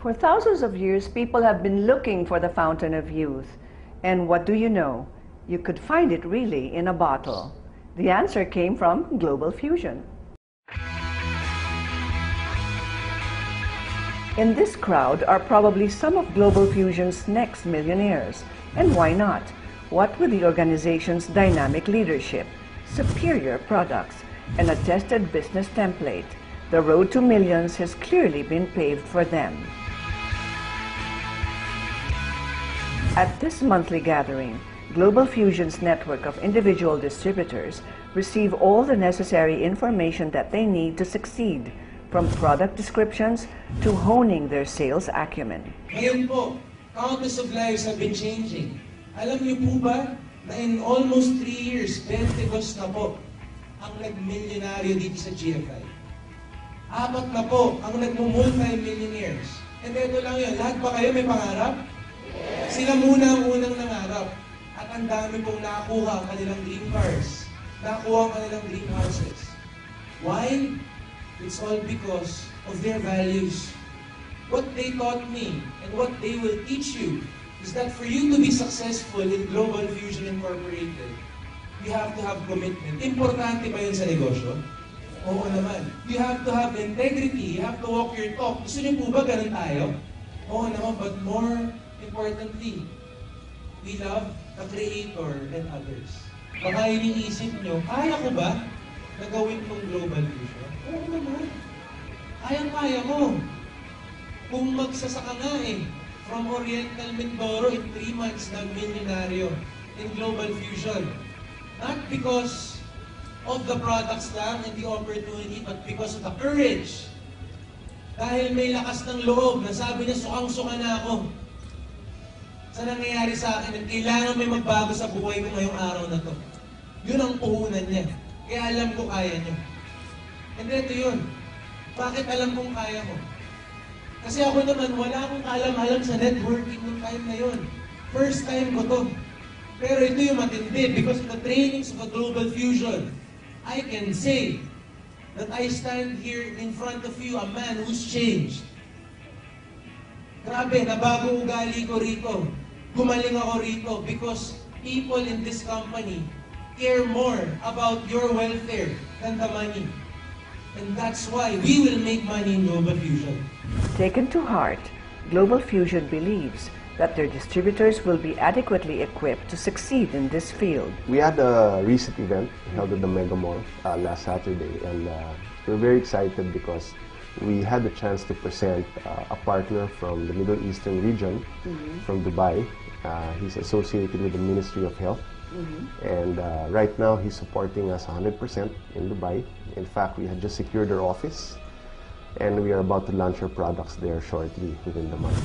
For thousands of years, people have been looking for the fountain of youth. And what do you know? You could find it really in a bottle. The answer came from Global Fusion. In this crowd are probably some of Global Fusion's next millionaires. And why not? What with the organization's dynamic leadership, superior products, and a tested business template, the road to millions has clearly been paved for them. At this monthly gathering, Global Fusion's network of individual distributors receive all the necessary information that they need to succeed, from product descriptions to honing their sales acumen. Ngayon po, countless of lives have been changing. Alam niyo po ba na in almost 3 years, 22 na po ang nag-milyonaryo dito sa GFI. 4 na po ang nag-multi-millionaires. And ito lang yun, lahat ba kayo may pangarap? Sila muna ang unang nangarap. At ang dami pong nakakuha ang kanilang dream cars. Nakakuha ang kanilang dream houses. Why? It's all because of their values. What they taught me and what they will teach you is that for you to be successful in Global Fusion Incorporated, you have to have commitment. Importante ba yun sa negosyo? Oo naman. You have to have integrity. You have to walk your talk. Gusto niyo po ba ganun tayo? Oo naman, but more importantly, we love the Creator and others. Baka iniisip niyo, kaya ko ba na gawin itong Global Fusion? Oo naman. Kaya ko. Kung magsasaka nga from Oriental Mindoro in 3 months nag-milyonaryo in Global Fusion. Not because of the products lang and the opportunity, but because of the courage. Dahil may lakas ng loob, nasabi niya, sukang-suka na ako sa nangyayari sa akin at kailangan may magbago sa buhay ko ngayong araw na to. Yun ang puhunan niya. Kaya alam ko kaya niyo. And ito yun. Bakit alam kong kaya mo? Kasi ako naman, wala akong kaalam-alam sa networking nung time na yun. First time ko to. Pero ito yung matindi because of the trainings of a Global Fusion. I can say that I stand here in front of you, a man who's changed. Grabe, nabago ugali ko rito. Gumaling ako rito because people in this company care more about your welfare than the money. And that's why we will make money in Global Fusion. Taken to heart, Global Fusion believes that their distributors will be adequately equipped to succeed in this field. We had a recent event held at the Mega Mall last Saturday, and we're very excited because we had the chance to present a partner from the Middle Eastern region, from Dubai. He's associated with the Ministry of Health, and right now he's supporting us 100% in Dubai. In fact, we had just secured our office, and we are about to launch our products there shortly within the month.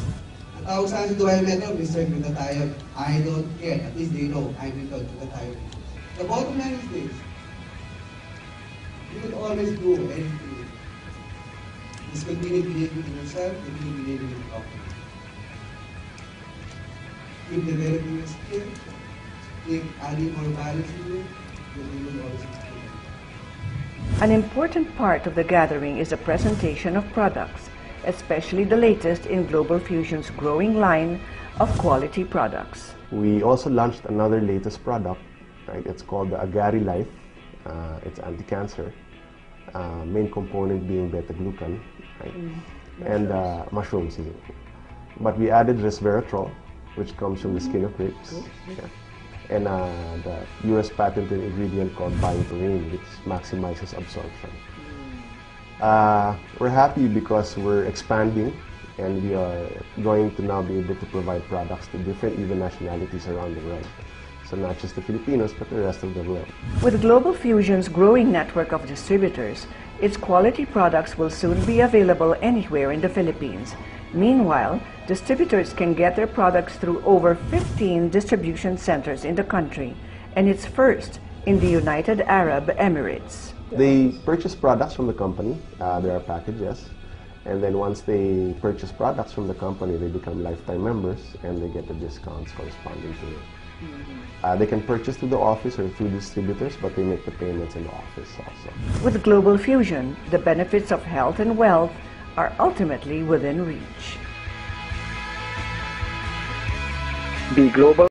Tawag sa akin sa Dubai Metro, Mr. Gutatayo, I don't care. At least they know I'm with Gutatayo. The bottom line is this. You can always do anything. Just continue believing in yourself, continue believing in the company. Keep developing your skill, keep adding more value to you, then you will always succeed. An important part of the gathering is a presentation of products, especially the latest in Global Fusion's growing line of quality products. We also launched another latest product, right? It's called the Agari Life. It's anti-cancer. Main component being beta-glucan, right? And mushrooms. But we added resveratrol, which comes from the skin of grapes. Yeah. And the US patented ingredient called bioterine, which maximizes absorption. We're happy because we're expanding and we are going to now be able to provide products to different even nationalities around the world. So not just the Filipinos, but the rest of the world. With Global Fusion's growing network of distributors, its quality products will soon be available anywhere in the Philippines. Meanwhile, distributors can get their products through over 15 distribution centers in the country, and it's first in the United Arab Emirates. They purchase products from the company, there are packages, and then once they purchase products from the company, they become lifetime members and they get the discounts corresponding to it. They can purchase through the office or through distributors, but they make the payments in the office also. With Global Fusion, the benefits of health and wealth are ultimately within reach. Be global.